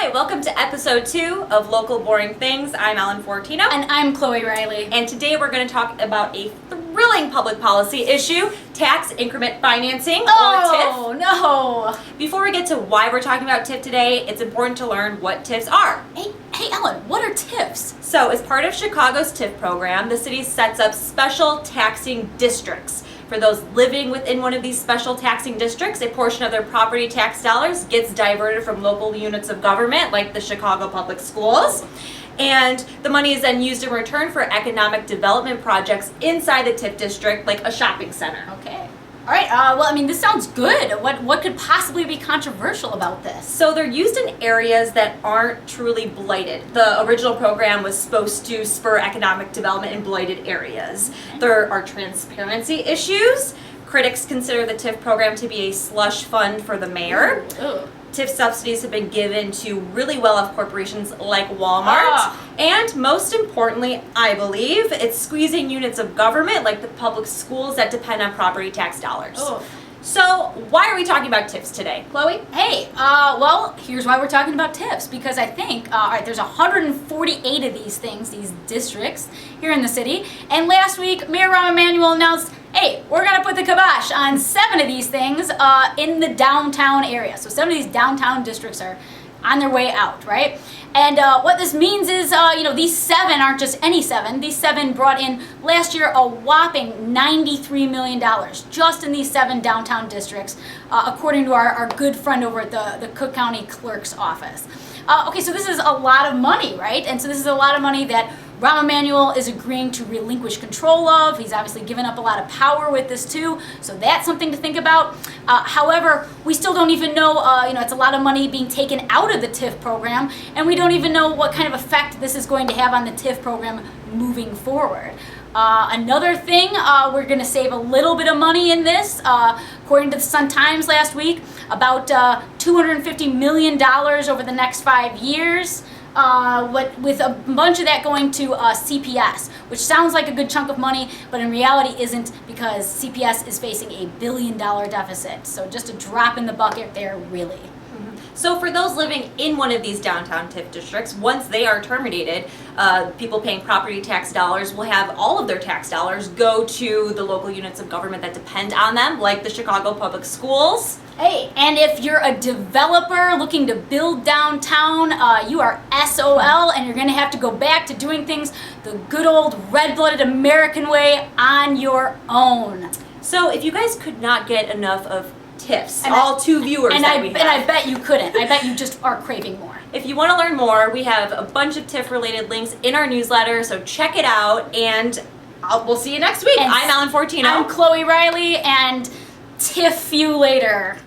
Hi, welcome to episode 2 of Local Boring Things. I'm Ellen Fortino. And I'm Chloe Riley. And today we're going to talk about a thrilling public policy issue, tax increment financing, or TIF. Oh, no. Before we get to why we're talking about TIF today, it's important to learn what TIFs are. Hey, Ellen, what are TIFs? So, as part of Chicago's TIF program, the city sets up special taxing districts. For those living within one of these special taxing districts, a portion of their property tax dollars gets diverted from local units of government, like the Chicago Public Schools. And the money is then used in return for economic development projects inside the TIF district, like a shopping center. Okay. All right, this sounds good. What could possibly be controversial about this? So they're used in areas that aren't truly blighted. The original program was supposed to spur economic development in blighted areas. Okay. There are transparency issues. Critics consider the TIF program to be a slush fund for the mayor. Ooh. TIF subsidies have been given to really well-off corporations like Walmart. And most importantly, I believe, it's squeezing units of government like the public schools that depend on property tax dollars. Oh. So why are we talking about TIFs today? Chloe? Hey, here's why we're talking about TIFs, because I think, there's 148 of these things, these districts here in the city, and last week, Mayor Rahm Emanuel announced, hey, we're gonna put the kibosh on 7 of these things in the downtown area. So 7 of these downtown districts are on their way out, right? And what this means is, these 7 aren't just any 7. These 7 brought in last year a whopping $93 million just in these 7 downtown districts, according to our good friend over at the Cook County Clerk's office. Okay, so this is a lot of money, right? And so this is a lot of money that Rahm Emanuel is agreeing to relinquish control of. He's obviously given up a lot of power with this too, so that's something to think about. However, we still don't even know, it's a lot of money being taken out of the TIF program, and we don't even know what kind of effect this is going to have on the TIF program moving forward. Another thing, we're going to save a little bit of money in this. According to the Sun-Times last week, about $250 million over the next 5 years. With a bunch of that going to CPS, which sounds like a good chunk of money, but in reality isn't, because CPS is facing a $1 billion deficit. So just a drop in the bucket there, really. So for those living in one of these downtown TIF districts, once they are terminated, people paying property tax dollars will have all of their tax dollars go to the local units of government that depend on them, like the Chicago Public Schools. Hey, and if you're a developer looking to build downtown, you are SOL, and you're going to have to go back to doing things the good old red-blooded American way on your own. So if you guys could not get enough of TIFs, all 2 viewers that we have. And I bet you couldn't. I bet you just are craving more. If you want to learn more, we have a bunch of TIF-related links in our newsletter, so check it out, and we'll see you next week. I'm Ellen Fortino. I'm Chloe Riley, and TIF you later.